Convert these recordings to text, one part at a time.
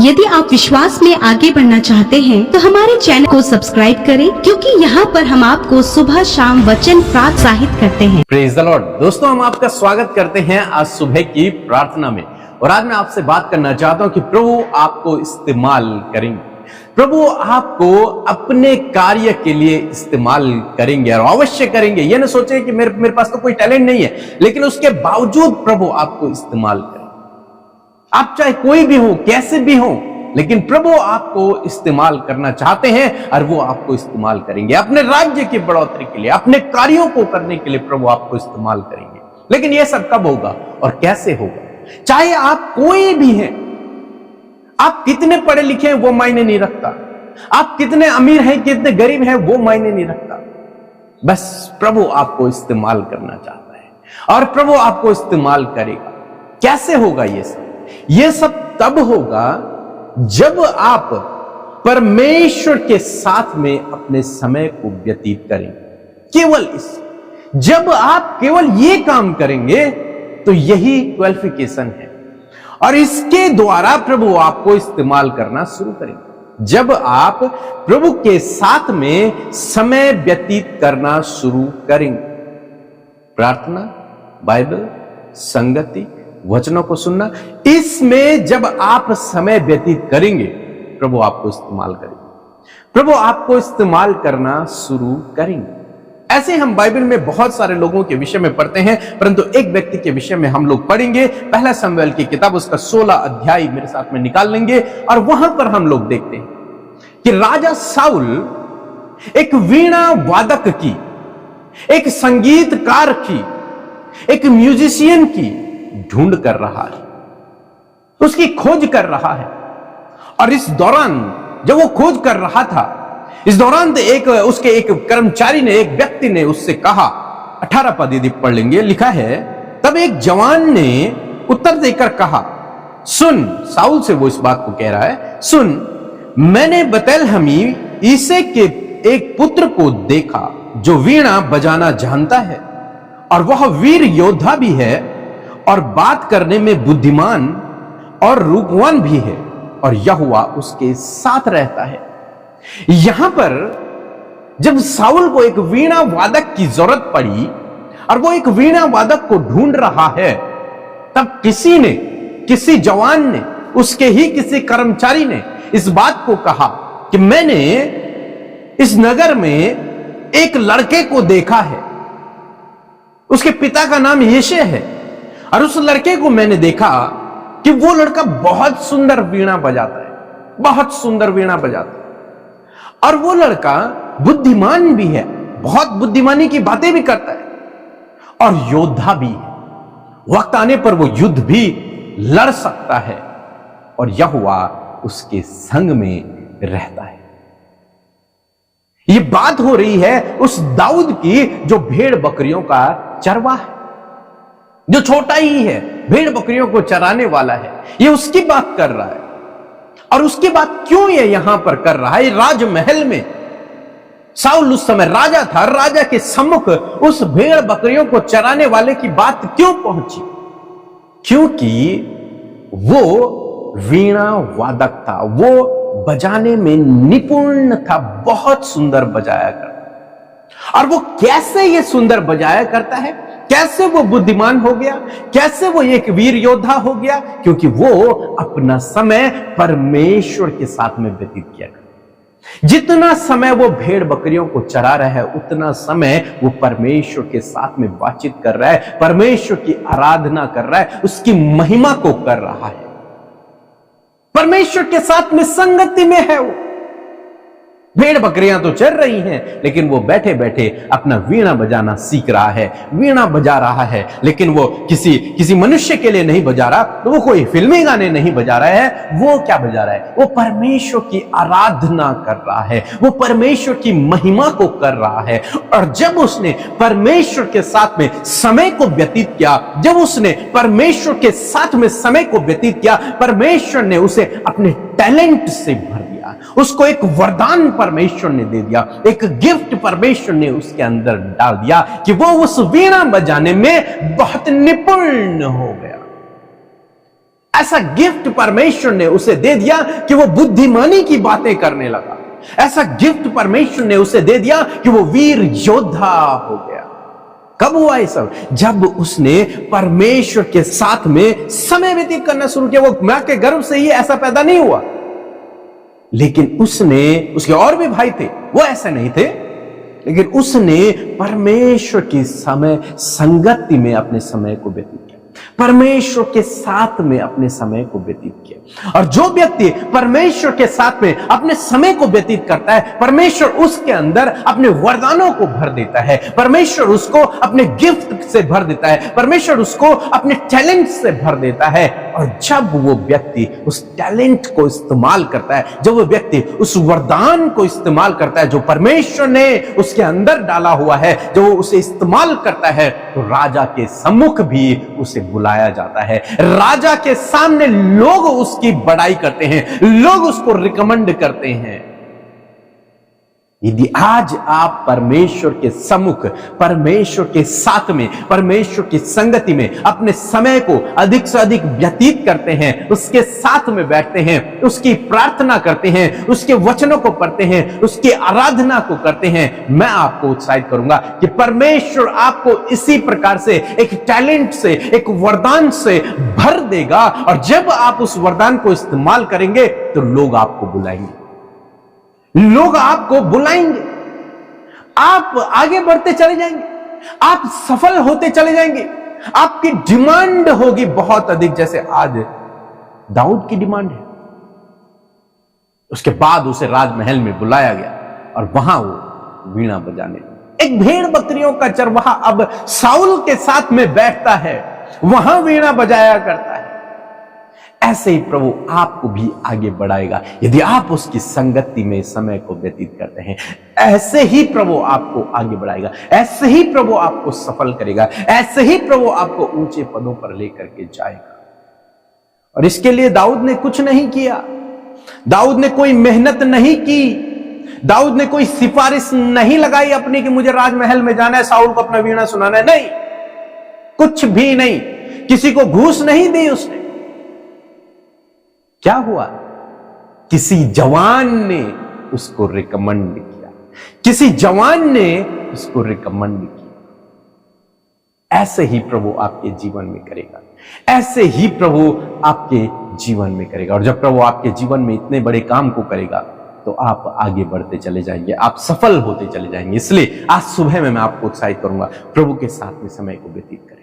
यदि आप विश्वास में आगे बढ़ना चाहते हैं तो हमारे चैनल को सब्सक्राइब करें, क्योंकि यहाँ पर हम आपको सुबह शाम वचन प्रोत्साहित करते हैं। Praise the Lord. दोस्तों, हम आपका स्वागत करते हैं आज सुबह की प्रार्थना में। और आज मैं आपसे बात करना चाहता हूँ कि प्रभु आपको इस्तेमाल करेंगे। प्रभु आपको अपने कार्य के लिए इस्तेमाल करेंगे और अवश्य करेंगे। ये ना सोचे कि मेरे पास तो कोई टैलेंट नहीं है, लेकिन उसके बावजूद प्रभु आपको इस्तेमाल करेंगे। आप चाहे कोई भी हो, कैसे भी हो, लेकिन प्रभु आपको इस्तेमाल करना चाहते हैं और वो आपको इस्तेमाल करेंगे अपने राज्य की बढ़ोतरी के लिए, अपने कार्यों को करने के लिए प्रभु आपको इस्तेमाल करेंगे। लेकिन ये सब कब होगा और कैसे होगा? चाहे आप कोई भी हैं, आप कितने पढ़े लिखे हैं वो मायने नहीं रखता, आप कितने अमीर हैं कितने गरीब हैं वो मायने नहीं रखता। बस प्रभु आपको इस्तेमाल करना चाहता है और प्रभु आपको इस्तेमाल करेगा। कैसे होगा ये सब? ये सब तब होगा जब आप परमेश्वर के साथ में अपने समय को व्यतीत करेंगे। केवल इस जब आप केवल ये काम करेंगे तो यही क्वालिफिकेशन है और इसके द्वारा प्रभु आपको इस्तेमाल करना शुरू करेंगे। जब आप प्रभु के साथ में समय व्यतीत करना शुरू करेंगे, प्रार्थना, बाइबल, संगति, वचनों को सुनना, इसमें जब आप समय व्यतीत करेंगे प्रभु आपको इस्तेमाल करेंगे, प्रभु आपको इस्तेमाल करना शुरू करेंगे। ऐसे हम बाइबल में बहुत सारे लोगों के विषय में पढ़ते हैं, परंतु एक व्यक्ति के विषय में हम लोग पढ़ेंगे। पहला शमूएल की किताब उसका 16 अध्याय मेरे साथ में निकाल लेंगे और वहां पर हम लोग देखते हैं कि राजा साउल एक वीणा वादक की, एक संगीतकार की, एक म्यूजिशियन की ढूंढ कर रहा है, उसकी खोज कर रहा है। और इस दौरान जब वो खोज कर रहा था, इस दौरान उसके एक कर्मचारी ने, एक व्यक्ति ने उससे कहा, 18 पद यदि पढ़ लेंगे, लिखा है, तब एक जवान ने उत्तर देकर कहा, सुन, साउल से वो इस बात को कह रहा है, सुन, मैंने बैतलहमी ईसे के एक पुत्र को देखा जो वीणा बजाना जानता है और वह वीर योद्धा भी है और बात करने में बुद्धिमान और रूपवान भी है और यहोवा उसके साथ रहता है। यहां पर जब साउल को एक वीणा वादक की जरूरत पड़ी और वो एक वीणा वादक को ढूंढ रहा है, तब किसी जवान ने, उसके ही किसी कर्मचारी ने इस बात को कहा कि मैंने इस नगर में एक लड़के को देखा है, उसके पिता का नाम यिशै है और उस लड़के को मैंने देखा कि वो लड़का बहुत सुंदर वीणा बजाता है, बहुत सुंदर वीणा बजाता है और वो लड़का बुद्धिमान भी है, बहुत बुद्धिमानी की बातें भी करता है और योद्धा भी है। वक्त आने पर वो युद्ध भी लड़ सकता है और यहोवा उसके संग में रहता है। ये बात हो रही है उस दाऊद की जो भेड़ बकरियों का चरवाहा है, जो छोटा ही है, भेड़ बकरियों को चराने वाला है। ये उसकी बात कर रहा है। और उसकी बात क्यों ये यहां पर कर रहा है? राजमहल में साउल उस समय राजा था, राजा के सम्मुख उस भेड़ बकरियों को चराने वाले की बात क्यों पहुंची? क्योंकि वो वीणा वादक था, वो बजाने में निपुण था, बहुत सुंदर बजाया करता। और वो कैसे ये सुंदर बजाया करता है, कैसे वो बुद्धिमान हो गया, कैसे वो एक वीर योद्धा हो गया? क्योंकि वो अपना समय परमेश्वर के साथ में व्यतीत किया करता। जितना समय वो भेड़ बकरियों को चरा रहा है, उतना समय वो परमेश्वर के साथ में बातचीत कर रहा है, परमेश्वर की आराधना कर रहा है, उसकी महिमा को कर रहा है, परमेश्वर के साथ में संगति में है। वो भेड़ बकरियां तो चर रही हैं, लेकिन वो बैठे बैठे अपना वीणा बजाना सीख रहा है, वीणा बजा रहा है। लेकिन वो किसी मनुष्य के लिए नहीं बजा रहा, तो वो कोई फिल्मी गाने नहीं बजा रहा है। वो क्या बजा रहा है? वो परमेश्वर की आराधना कर रहा है, वो परमेश्वर की महिमा को कर रहा है। और जब उसने परमेश्वर के साथ में समय को व्यतीत किया, जब उसने परमेश्वर के साथ में समय को व्यतीत किया, परमेश्वर ने उसे अपने टैलेंट से भर दिया, उसको एक वरदान परमेश्वर ने दे दिया, एक गिफ्ट परमेश्वर ने उसके अंदर डाल दिया कि वो उस वीणा बजाने में बहुत निपुण हो गया। ऐसा गिफ्ट परमेश्वर ने उसे दे दिया कि वो बुद्धिमानी की बातें करने लगा। ऐसा गिफ्ट परमेश्वर ने उसे दे दिया कि वो वीर योद्धा हो गया। कब हुआ ये सब? जब उसने परमेश्वर के साथ में समय व्यतीत करना शुरू किया। वो मां के गर्भ से ही ऐसा पैदा नहीं हुआ, लेकिन उसके और भी भाई थे, वो ऐसे नहीं थे, लेकिन उसने परमेश्वर की समय संगति में अपने समय को व्यतीत किया, परमेश्वर के साथ में अपने समय को व्यतीत किया। और जो व्यक्ति परमेश्वर के साथ में अपने समय को व्यतीत करता है, परमेश्वर उसके अंदर अपने वरदानों को भर देता है, परमेश्वर उसको अपने गिफ्ट से भर देता है, परमेश्वर उसको अपने टैलेंट से भर देता है। और जब वो व्यक्ति उस टैलेंट को इस्तेमाल करता है, जब वो व्यक्ति उस वरदान को इस्तेमाल करता है जो परमेश्वर ने उसके अंदर डाला हुआ है, जब वो उसे इस्तेमाल करता है, तो राजा के सम्मुख भी उसे बुलाया जाता है। राजा के सामने लोग उसकी बड़ाई करते हैं, लोग उसको रिकमेंड करते हैं। यदि आज आप परमेश्वर के सम्मुख, परमेश्वर के साथ में, परमेश्वर की संगति में अपने समय को अधिक से अधिक व्यतीत करते हैं, उसके साथ में बैठते हैं, उसकी प्रार्थना करते हैं, उसके वचनों को पढ़ते हैं, उसकी आराधना को करते हैं, मैं आपको उत्साहित करूंगा कि परमेश्वर आपको इसी प्रकार से एक टैलेंट से, एक वरदान से भर देगा। और जब आप उस वरदान को इस्तेमाल करेंगे तो लोग आपको बुलाएंगे, लोग आपको बुलाएंगे, आप आगे बढ़ते चले जाएंगे, आप सफल होते चले जाएंगे, आपकी डिमांड होगी बहुत अधिक, जैसे आज दाऊद की डिमांड है। उसके बाद उसे राजमहल में बुलाया गया और वहां वो वीणा बजाने, एक भेड़ बकरियों का चरवाहा अब साउल के साथ में बैठता है, वहां वीणा बजाया करता है। ऐसे ही प्रभु आपको भी आगे बढ़ाएगा यदि आप उसकी संगति में समय को व्यतीत करते हैं। ऐसे ही प्रभु आपको आगे बढ़ाएगा, ऐसे ही प्रभु आपको सफल करेगा, ऐसे ही प्रभु आपको ऊंचे पदों पर लेकर के जाएगा। और इसके लिए दाऊद ने कुछ नहीं किया, दाऊद ने कोई मेहनत नहीं की, दाऊद ने कोई सिफारिश नहीं लगाई अपनी कि मुझे राजमहल में जाना है, साउल को अपना वीणा सुनाना है। नहीं, कुछ भी नहीं, किसी को घूस नहीं दी उसने। क्या हुआ? किसी जवान ने उसको रिकमेंड किया, किसी जवान ने उसको रिकमेंड किया। ऐसे ही प्रभु आपके जीवन में करेगा, ऐसे ही प्रभु आपके जीवन में करेगा। और जब प्रभु आपके जीवन में इतने बड़े काम को करेगा तो आप आगे बढ़ते चले जाएंगे, आप सफल होते चले जाएंगे। इसलिए आज सुबह में मैं आपको उत्साहित करूंगा, प्रभु के साथ में समय को व्यतीत करें,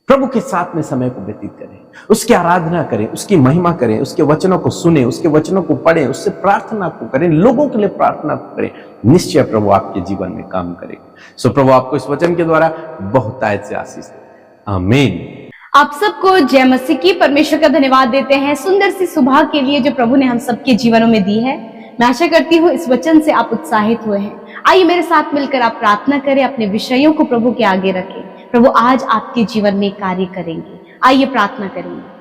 प्रभु के साथ में समय को व्यतीत करें, उसकी आराधना करें, उसकी महिमा करें, उसके वचनों को सुने, उसके वचनों को पढ़ें, उससे प्रार्थना को करें, लोगों के लिए प्रार्थना को करें। निश्चय प्रभु आपके जीवन में काम करेगा। सो प्रभु आपको इस वचन के द्वारा बहुतायत से आशीष दे। आमीन। आप सबको जय मसीह की। परमेश्वर का धन्यवाद देते हैं सुंदर सी सुबह के लिए जो प्रभु ने हम सबके जीवनों में दी है। मैं आशा करती हूँ इस वचन से आप उत्साहित हुए हैं। आइए मेरे साथ मिलकर आप प्रार्थना करें, अपने विषयों को प्रभु के आगे रखें। प्रभु आज आपके जीवन में कार्य करेंगे। आइए प्रार्थना करेंगे।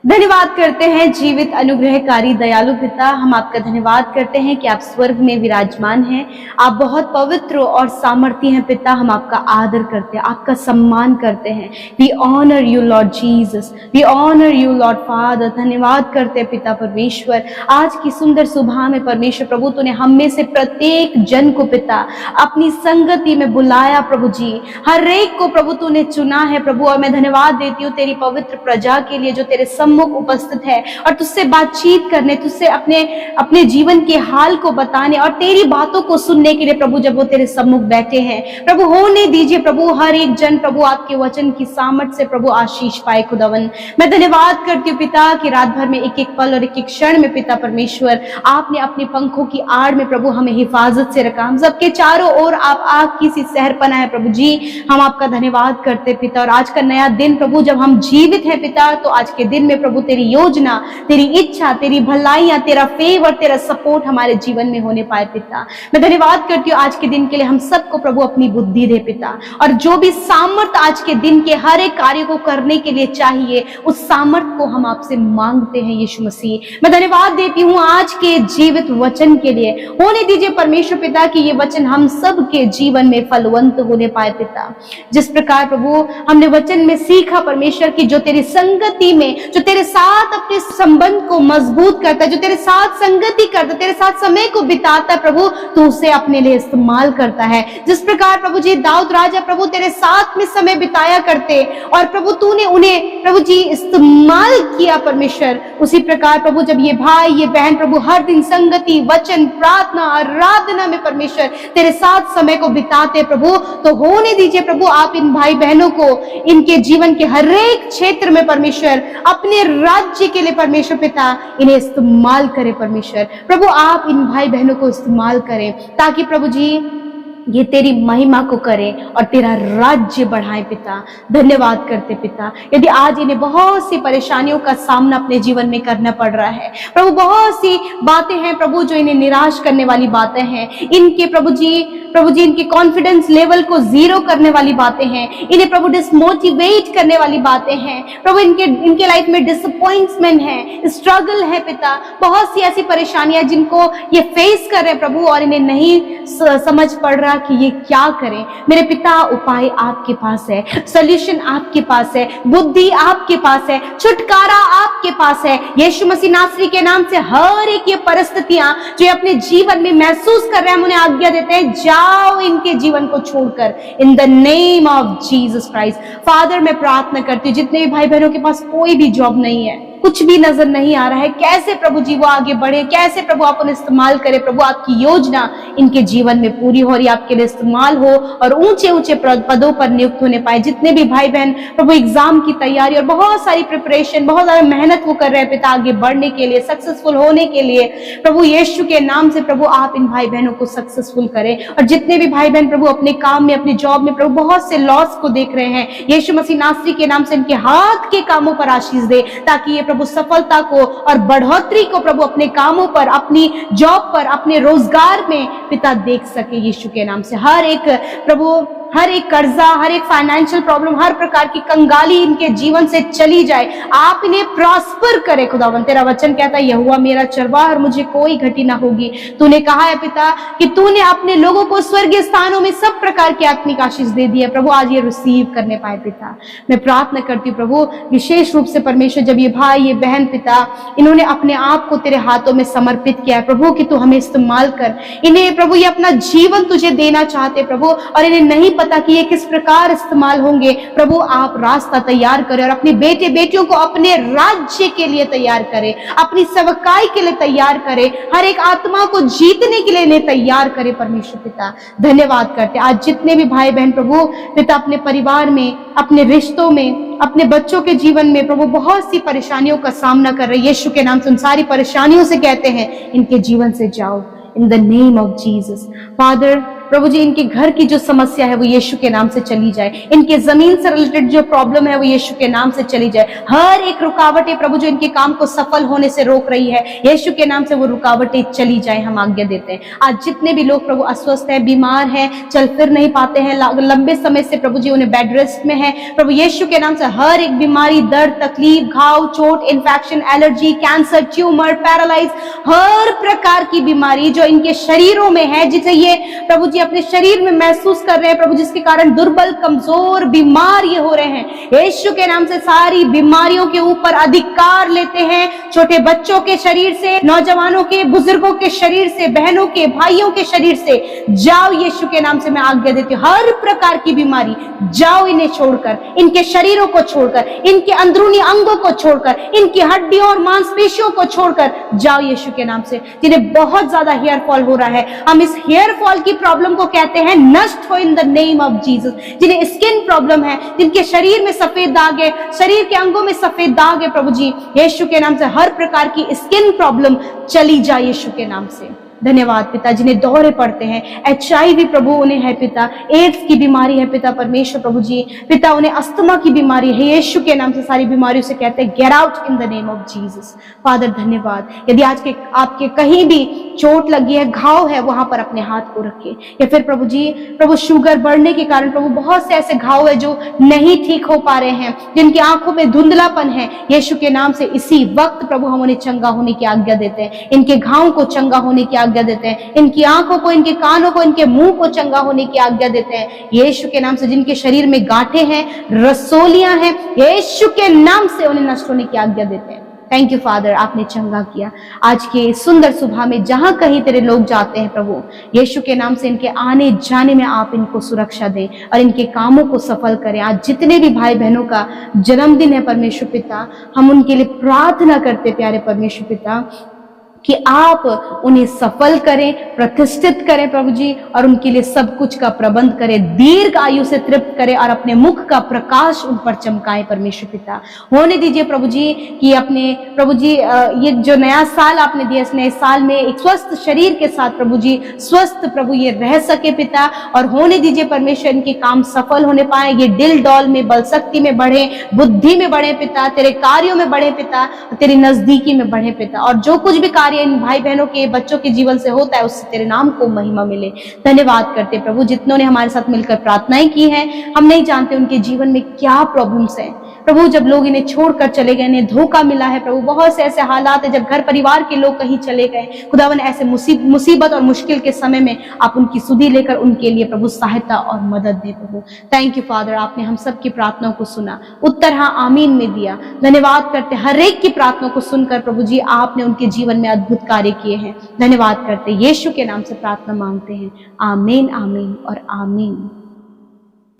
धन्यवाद करते हैं जीवित अनुग्रहकारी दयालु पिता, हम आपका धन्यवाद करते हैं कि आप स्वर्ग में विराजमान हैं। आप बहुत पवित्र और सामर्थी हैं पिता। हम आपका आदर करते हैं, आपका सम्मान करते हैं। We honour you Lord Jesus, we honour you Lord Father. धन्यवाद करते हैं पिता परमेश्वर, आज की सुंदर सुबह में परमेश्वर प्रभु तूने हम में से प्रत्येक जन को पिता अपनी संगति में बुलाया प्रभु जी। हर एक को प्रभु तूने चुना है प्रभु। और मैं धन्यवाद देती हूँ तेरी पवित्र प्रजा के लिए जो तेरे सम्मुख उपस्थित है और तुझसे बातचीत करने, तुझसे अपने जीवन के हाल को बताने और तेरी बातों को सुनने के लिए प्रभु जब वो तेरे सम्मुख बैठे हैं प्रभु, होने दीजिए प्रभु हर एक जन प्रभु आपके वचन की सामर्थ से प्रभु आशीष पाए खुदावन। मैं धन्यवाद करती हूँ पिता कि रात भर में एक एक पल और एक एक क्षण में पिता परमेश्वर आपने अपने पंखों की आड़ में प्रभु हमें हिफाजत से रखा। हम सबके चारों ओर आप आग की सी सहर पना है प्रभु जी। हम आपका धन्यवाद करते पिता। और आज का नया दिन प्रभु जब हम जीवित हैं पिता, तो आज के दिन में प्रभु तेरी योजना, तेरी इच्छा, तेरी भलाइयां, तेरा फेवर, तेरा सपोर्ट हमारे जीवन में होने पाए पिता। मैं धन्यवाद करती हूँ आज के दिन के लिए। हम सबको प्रभु अपनी बुद्धि दे पिता, और जो भी सामर्थ आज के दिन के हर एक कार्य को करने के लिए चाहिए उस सामर्थ को हम आपसे मांगते हैं यीशु मसीह। मैं धन्यवाद देती हूँ आज के जीवित वचन के लिए। होने दीजिए परमेश्वर पिता कि ये वचन हम सब के जीवन में फलवंत होने पाए पिता। जिस प्रकार प्रभु हमने वचन में सीखा परमेश्वर की जो तेरी संगति में, जो तेरे साथ अपने संबंध को मजबूत करता है, जो तेरे साथ संगति करता है, तेरे साथ समय को बिताता है प्रभु, तू उसे अपने लिए इस्तेमाल करता है। जिस प्रकार प्रभु जी दाऊद राजा प्रभु तेरे साथ में समय बिताया करते और प्रभु तूने उन्हें प्रभु जी इस्तेमाल किया परमेश्वर, उसी प्रकार प्रभु जब ये भाई ये बहन प्रभु हर दिन संगति वचन प्रार्थना आराधना में परमेश्वर तेरे साथ समय को बिताते प्रभु, तो होने दीजिए प्रभु आप इन भाई बहनों को इनके जीवन के हर एक क्षेत्र में परमेश्वर अपने राज्य के लिए परमेश्वर पिता इन्हें इस्तेमाल करे परमेश्वर। प्रभु आप इन भाई बहनों को इस्तेमाल करें ताकि प्रभु जी ये तेरी महिमा को करें और तेरा राज्य बढ़ाएं पिता। धन्यवाद करते पिता। यदि आज इन्हें बहुत सी परेशानियों का सामना अपने जीवन में करना पड़ रहा है प्रभु, बहुत सी बातें हैं प्रभु जो इन्हें निराश करने वाली बातें हैं, इनके प्रभु जी इनके कॉन्फिडेंस लेवल को जीरो करने वाली बातें हैं, इन्हें प्रभु डिसमोटिवेट करने वाली बातें हैं प्रभु, इनके लाइफ में डिसअपॉइंटमेंट है, स्ट्रगल है पिता, बहुत सी ऐसी परेशानियां जिनको ये फेस कर रहे हैं प्रभु और इन्हें नहीं समझ पड़ रहा कि ये क्या करें। मेरे पिता उपाय आपके पास है, सॉल्यूशन आपके पास है, बुद्धि आपके पास है, छुटकारा आपके पास है। यीशु मसीह नासरी के नाम से हर एक ये परिस्थितियां जो अपने जीवन में महसूस कर रहे हैं हम उन्हें आज्ञा देते हैं, जाओ इनके जीवन को छोड़कर इन the name of Jesus Christ. Father मैं प्रार्थना करती हूँ जितने भी भाई बहनों के पास कोई भी जॉब नहीं है, कुछ भी नजर नहीं आ रहा है, कैसे प्रभु जी वो आगे बढ़े, कैसे प्रभु आप उन्हें इस्तेमाल करें प्रभु, आपकी योजना इनके जीवन में पूरी हो रही, आपके लिए इस्तेमाल हो और ऊंचे ऊंचे पदों पर नियुक्त होने पाए। जितने भी भाई बहन प्रभु एग्जाम की तैयारी और बहुत सारी प्रिपरेशन बहुत ज्यादा मेहनत वो कर रहे हैं पिता आगे बढ़ने के लिए, सक्सेसफुल होने के लिए, प्रभु यीशु के नाम से प्रभु आप इन भाई बहनों को सक्सेसफुल करें। और जितने भी भाई बहन प्रभु अपने काम में अपनी जॉब में प्रभु बहुत से लॉस को देख रहे हैं, यीशु मसीह नासरी के नाम से इनके हाथ के कामों पर आशीष दे ताकि ये प्रभु सफलता को और बढ़ोतरी को प्रभु अपने कामों पर, अपनी जॉब पर, अपने रोजगार में पिता देख सके यीशु के नाम से। हर एक प्रभु हर एक कर्जा, हर एक फाइनेंशियल प्रॉब्लम, हर प्रकार की कंगाली इनके जीवन से चली जाए, आप इन्हें प्रॉस्पर करे खुदावन। तेरा वचन कहता है यहोवा मेरा चरवाहा और मुझे कोई घटी ना होगी। तूने कहा है पिता कि तूने अपने लोगों को स्वर्गीय स्थानों में सब प्रकार की आत्मिक आशीष दे दी है प्रभु, आज ये रिसीव करने पाए पिता। मैं प्रार्थना करती हूँ प्रभु विशेष रूप से परमेश्वर जब ये भाई ये बहन पिता इन्होंने अपने आप को तेरे हाथों में समर्पित किया है प्रभु कि तू हमें इस्तेमाल कर, इन्हें प्रभु ये अपना जीवन तुझे देना चाहते प्रभु और इन्हें नहीं पता कि ये किस प्रकार इस्तेमाल होंगे प्रभु, आप रास्ता तैयार करें और अपने बेटे बेटियों को अपने राज्य के लिए तैयार करें, अपनी सेवकाई के लिए तैयार करें, हर एक आत्मा को जीतने के लिए इन्हें तैयार करें परमेश्वर पिता। धन्यवाद करते आज जितने भी भाई बहन प्रभु पिता अपने परिवार में, अपने रिश्तों में, अपने बच्चों के जीवन में प्रभु बहुत सी परेशानियों का सामना कर रहे हैं, यीशु के नाम से उन सारी परेशानियों से कहते हैं इनके जीवन से जाओ in the name of Jesus. Father प्रभु जी इनके घर की जो समस्या है वो यीशु के नाम से चली जाए, इनके जमीन से रिलेटेड जो प्रॉब्लम है वो यीशु के नाम से चली जाए, हर एक रुकावटें प्रभु जो इनके काम को सफल होने से रोक रही है यीशु के नाम से वो रुकावटें चली जाए, हम आज्ञा देते हैं। आज जितने भी लोग प्रभु अस्वस्थ हैं, बीमार हैं, चल फिर नहीं पाते हैं, लंबे समय से प्रभु जी उन्हें बेड रेस्ट में है प्रभु यीशु के नाम से हर एक बीमारी, दर्द, तकलीफ, घाव, चोट, infection, allergy, cancer, tumour, paralyse, हर प्रकार की बीमारी जो इनके शरीरों में है, जिसे ये प्रभु जी अपने शरीर में महसूस कर रहे हैं प्रभु, जिसके कारण दुर्बल, कमजोर, बीमार ये हो रहे हैं, यीशु के नाम से सारी बीमारियों के ऊपर अधिकार लेते हैं। छोटे बच्चों के शरीर से, नौजवानों के, बुजुर्गों के शरीर से, बहनों के, भाइयों के शरीर से जाओ यीशु के नाम से मैं आज्ञा देती हूँ। हर प्रकार की बीमारी जाओ इन्हें छोड़कर, इनके शरीरों को छोड़कर, इनके अंदरूनी अंगों को छोड़कर, इनकी हड्डियों और मांसपेशियों को छोड़कर जाओ यीशु के नाम से। जिन्हें बहुत ज्यादा हेयर फॉल हो रहा है, हम इस हेयर फॉल की प्रॉब्लम को कहते हैं नष्ट हो इन द नेम ऑफ जीसस। जिन्हें स्किन प्रॉब्लम है, जिनके शरीर में सफेद दाग है, शरीर के अंगों में सफेद दाग है प्रभु जी यीशु के नाम से हर प्रकार की स्किन प्रॉब्लम चली जाए यीशु के नाम से। धन्यवाद पिता। जिन्हें दौरे पड़ते हैं, HIV प्रभु उन्हें है पिता, एड्स की बीमारी है पिता परमेश्वर प्रभु जी पिता, उन्हें अस्थमा की बीमारी है यीशु के नाम से सारी बीमारियों से कहते हैं get out in the name of Jesus. Father धन्यवाद। यदि आज के आपके कहीं भी चोट लगी है, घाव है, वहां पर अपने हाथ को रखिए। या फिर प्रभु जी प्रभु शुगर बढ़ने के कारण प्रभु बहुत से ऐसे घाव है जो नहीं ठीक हो पा रहे हैं, जिनकी आंखों में धुंधलापन है, यीशु के नाम से इसी वक्त प्रभु हम उन्हें चंगा होने की आज्ञा देते हैं, इनके घाव को चंगा होने की आज्ञा देते हैं, इनकी आंखों को, इनके कानों को, इनके मुंह को चंगा होने की आज्ञा देते हैं यीशु के नाम से। जिनके शरीर में गांठें हैं, रसोलियां हैं, यीशु के नाम से उन्हें नष्ट होने की आज्ञा देते हैं। थैंक यू फादर, आपने चंगा किया। आज के सुंदर सुबह में जहां कहीं तेरे लोग जाते हैं प्रभु, यीशु के नाम से इनके आने जाने में आप इनको सुरक्षा दें और इनके कामों को सफल करें। आज जितने भी भाई बहनों का जन्मदिन है परमेश्वर पिता, हम उनके लिए प्रार्थना करते प्यारे परमेश्वर पिता कि आप उन्हें सफल करें, प्रतिष्ठित करें प्रभु जी, और उनके लिए सब कुछ का प्रबंध करें, दीर्घ आयु से तृप्त करें और अपने मुख का प्रकाश उन पर चमकाए परमेश्वर पिता। होने दीजिए प्रभु जी कि अपने प्रभु जी ये जो नया साल आपने दिया, इस नए साल में एक स्वस्थ शरीर के साथ प्रभु जी स्वस्थ प्रभु ये रह सके पिता, और होने दीजिए परमेश्वर इनके काम सफल होने पाए, ये दिल डौल में, बल शक्ति में बढ़े, बुद्धि में बढ़े पिता, तेरे कार्यों में बढ़े पिता, तेरी नजदीकी में बढ़े पिता, और जो कुछ भी कार्य इन भाई बहनों के, बच्चों के जीवन से होता है उससे तेरे नाम को महिमा मिले। धन्यवाद करते प्रभु, जितनों ने हमारे साथ मिलकर प्रार्थनाएं की हैं, हम नहीं जानते उनके जीवन में क्या प्रॉब्लम्स हैं प्रभु। जब लोग इन्हें छोड़कर चले गए, इन्हें धोखा मिला है प्रभु, बहुत से ऐसे हालात है जब घर परिवार के लोग कहीं चले गए, खुदावन ऐसे मुसीबत और मुश्किल के समय में आप उनकी सुधि लेकर उनके लिए प्रभु सहायता और मदद दे प्रभु। थैंक यू फादर, आपने हम सब की प्रार्थनाओं को सुना, उत्तर हाँ आमीन में दिया। धन्यवाद करते हर एक की प्रार्थनाओं को सुनकर प्रभु जी आपने उनके जीवन में अद्भुत कार्य किए हैं। धन्यवाद करते यीशु के नाम से प्रार्थना मांगते हैं, आमीन आमीन और आमीन।